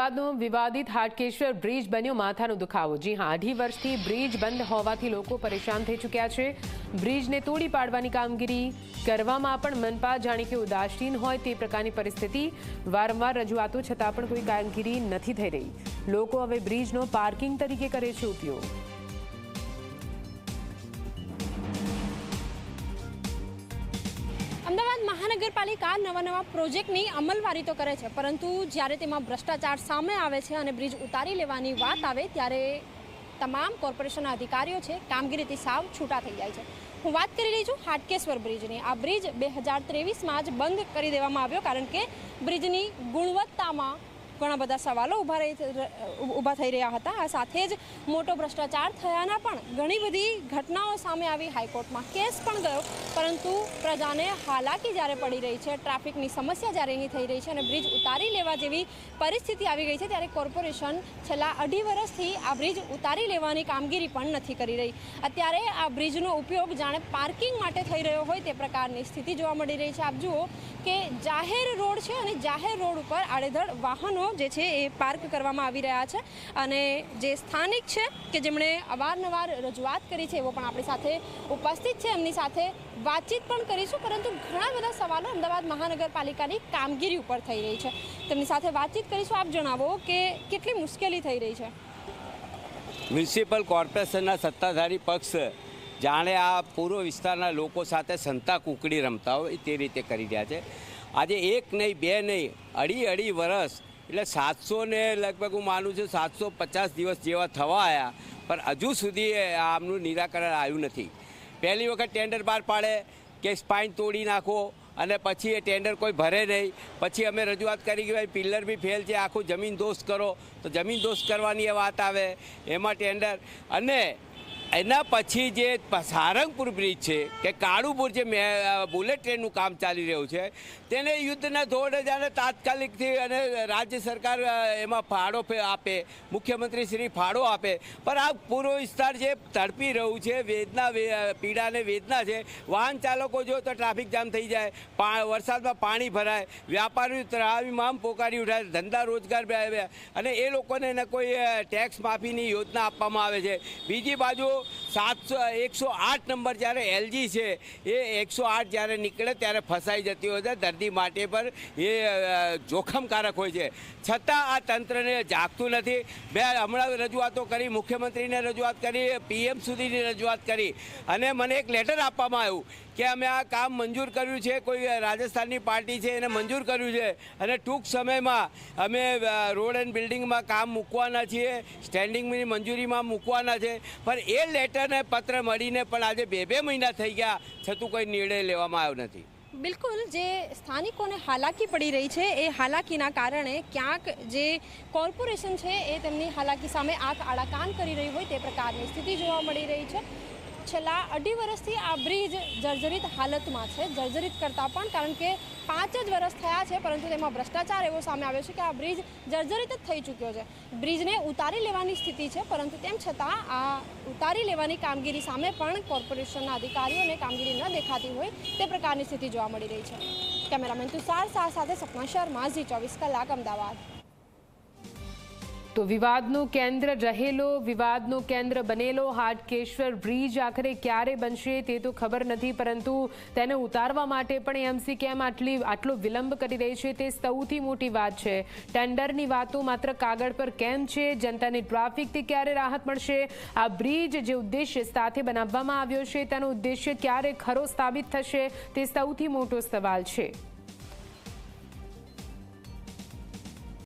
અમદાવાદનો વિવાદિત હાટકેશ્વર બ્રિજ બન્યો માથાનો દુખાવો। જી હા, 2.5 વર્ષથી બ્રિજ બંધ હોવાથી લોકો પરેશાન થઈ ચૂક્યા છે। બ્રિજને તોડી પાડવાની કામગીરી કરવામાં પણ મનપા જાણે કે ઉદાસીન હોય તે પ્રકારની પરિસ્થિતિ। વારંવાર રજૂઆતો છતાં પણ કોઈ કામગીરી નથી થઈ રહી। લોકો હવે બ્રિજનો પાર્કિંગ તરીકે કરે છે ઉપયોગ। અમદાવાદ મહાનગરપાલિકા નવા પ્રોજેક્ટની અમલવારી તો કરે છે, પરંતુ જ્યારે તેમાં ભ્રષ્ટાચાર સામે આવે છે અને બ્રિજ ઉતારી લેવાની વાત આવે ત્યારે તમામ કોર્પોરેશનના અધિકારીઓ છે કામગીરીથી સાવ છૂટા થઈ જાય છે। હું વાત કરી રહી છું હાટકેશ્વર બ્રિજની। આ બ્રિજ 2023માં જ બંધ કરી દેવામાં આવ્યો, કારણ કે બ્રિજની ગુણવત્તામાં ઘણા બધા સવાલો ઊભા થઈ રહ્યા હતા। આ સાથે જ મોટો ભ્રષ્ટાચાર થયાના પણ ઘણી બધી ઘટનાઓ સામે આવી। હાઈકોર્ટમાં કેસ પણ ગયો, પરંતુ પ્રજાને હાલાકી જ્યારે પડી રહી છે, ટ્રાફિકની સમસ્યા જ્યારે અહીં થઈ રહી છે અને બ્રિજ ઉતારી લેવા જેવી પરિસ્થિતિ આવી ગઈ છે, ત્યારે કોર્પોરેશન છેલ્લા 2.5 વર્ષથી આ બ્રિજ ઉતારી લેવાની કામગીરી પણ નથી કરી રહી। અત્યારે આ બ્રિજનો ઉપયોગ જાણે પાર્કિંગ માટે થઈ રહ્યો હોય તે પ્રકારની સ્થિતિ જોવા મળી રહી છે। આપ જુઓ કે જાહેર રોડ છે અને જાહેર રોડ ઉપર આડેધડ વાહનો જે છે એ પાર્ક કરવામાં આવી રહ્યા છે અને જે સ્થાનિક છે કે જેમણે અવારનવાર રજૂઆત કરી છે એવો પણ આપણી સાથે ઉપસ્થિત છે। એમની સાથે વાતચીત પણ કરીશું, પરંતુ ઘણા બધા સવાલો અમદાવાદ મહાનગરપાલિકાની કામગીરી ઉપર થઈ રહી છે। તેમની સાથે વાતચીત કરીશું। આપ જણાવો કે કેટલી મુશ્કેલી થઈ રહી છે। મ્યુનિસિપલ કોર્પોરેશનના સત્તાધારી પક્ષ જાણે આ પૂર્વ વિસ્તારના લોકો સાથે સંતા કુકડી રમતા હોય તે રીતે કરી રહ્યા છે। આજે 1 નહીં 2 નહીં 2.5 વર્ષ એટલે 700 ને લગભગ હું માનું છું 750 દિવસ જેવા થવા આવ્યા, પણ હજુ સુધી આમનું નિરાકરણ આવ્યું નથી। પહેલી વખત ટેન્ડર બહાર પાડે કે સ્પાઇન તોડી નાખો અને પછી એ ટેન્ડર કોઈ ભરે નહીં। પછી અમે રજૂઆત કરી કે ભાઈ પિલ્લર બી ફેલ છે, આખું જમીન દોસ્ત કરો, તો જમીન દોસ્ત કરવાની એ વાત આવે એમાં ટેન્ડર। અને એના પછી જે સારંગપુર બ્રિજ છે કે કાળુપુર જે બુલેટ ટ્રેનનું કામ ચાલી રહ્યું છે, તેને યુદ્ધના ધોરણે જાણે તાત્કાલિકથી અને રાજ્ય સરકાર એમાં ફાળો આપે, મુખ્યમંત્રી શ્રી ફાળો આપે, પણ આ પૂર્વ વિસ્તાર જે તડપી રહ્યું છે, વેદના પીડાને વેદના છે। વાહન ચાલકો જો તો ટ્રાફિક જામ થઈ જાય, વરસાદમાં પાણી ભરાય, વ્યાપારી ત્રાહિમામ પોકારી ઉઠાય, ધંધા રોજગાર અને એ લોકોને કોઈ ટેક્સ માફીની યોજના આપવામાં આવે છે। બીજી બાજુ 108 નંબર જ્યારે એલજી છે એ 108 જ્યારે નીકળે ત્યારે ફસાઈ જતી હોય છે, દર્દી માટે પર એ જોખમકારક હોય છે, છતાં આ તંત્રને જાગતું નથી। મેં હમણાં રજૂઆતો કરી, મુખ્યમંત્રીને રજૂઆત કરી, PM સુધીની રજૂઆત કરી અને મને એક લેટર આપવામાં આવ્યું કે અમે આ કામ મંજૂર કર્યું છે, કોઈ રાજસ્થાનની પાર્ટી છે એને મંજૂર કર્યું છે અને ટૂંક સમયમાં અમે રોડ એન્ડ બિલ્ડિંગમાં કામ મૂકવાના છીએ, સ્ટેન્ડિંગની મંજૂરીમાં મૂકવાના છે। પણ એ લેટરને પત્ર મળીને પણ આજે 2 મહિના થઈ ગયા, છતાં કોઈ નિર્ણય લેવામાં આવ્યો નથી। બિલકુલ, જે સ્થાનિકોને હાલાકી પડી રહી છે એ હાલાકીના કારણે ક્યાંક જે કોર્પોરેશન છે એ તેમની હાલાકી સામે આંખ આડા કાન કરી રહી હોય તે પ્રકારની સ્થિતિ જોવા મળી રહી છે। છેલ્લા 2.5 વર્ષથી આ બ્રિજ જર્જરિત હાલતમાં છે, જર્જરિત કરતાં પણ, કારણ કે 5 જ વર્ષ થયા છે, પરંતુ તેમાં ભ્રષ્ટાચાર એવો સામે આવ્યો છે કે આ બ્રિજ જર્જરિત જ થઈ ચૂક્યો છે। બ્રિજને ઉતારી લેવાની સ્થિતિ છે, પરંતુ તેમ છતાં આ ઉતારી લેવાની કામગીરી સામે પણ કોર્પોરેશનના અધિકારીઓને કામગીરી ન દેખાતી હોય તે પ્રકારની સ્થિતિ જોવા મળી રહી છે। કેમેરામેન તુષાર શાહ સાથે સપના શર્મા, Zee24 કલાક, અમદાવાદ। તો વિવાદનું કેન્દ્ર રહેલો, વિવાદનું કેન્દ્ર બનેલો હાટકેશ્વર બ્રિજ આખરે ક્યારે બનશે તે તો ખબર નથી, પરંતુ તેને ઉતારવા માટે પણ એમસી કેમ આટલો વિલંબ કરી રહી છે તે સૌથી મોટી વાત છે। ટેન્ડરની વાતો માત્ર કાગળ પર કેમ છે? જનતાની ટ્રાફિકથી ક્યારે રાહત મળશે? આ બ્રિજ જે ઉદ્દેશ્ય સાથે બનાવવામાં આવ્યો છે તેનો ઉદ્દેશ્ય ક્યારે ખરો સાબિત થશે તે સૌથી મોટો સવાલ છે।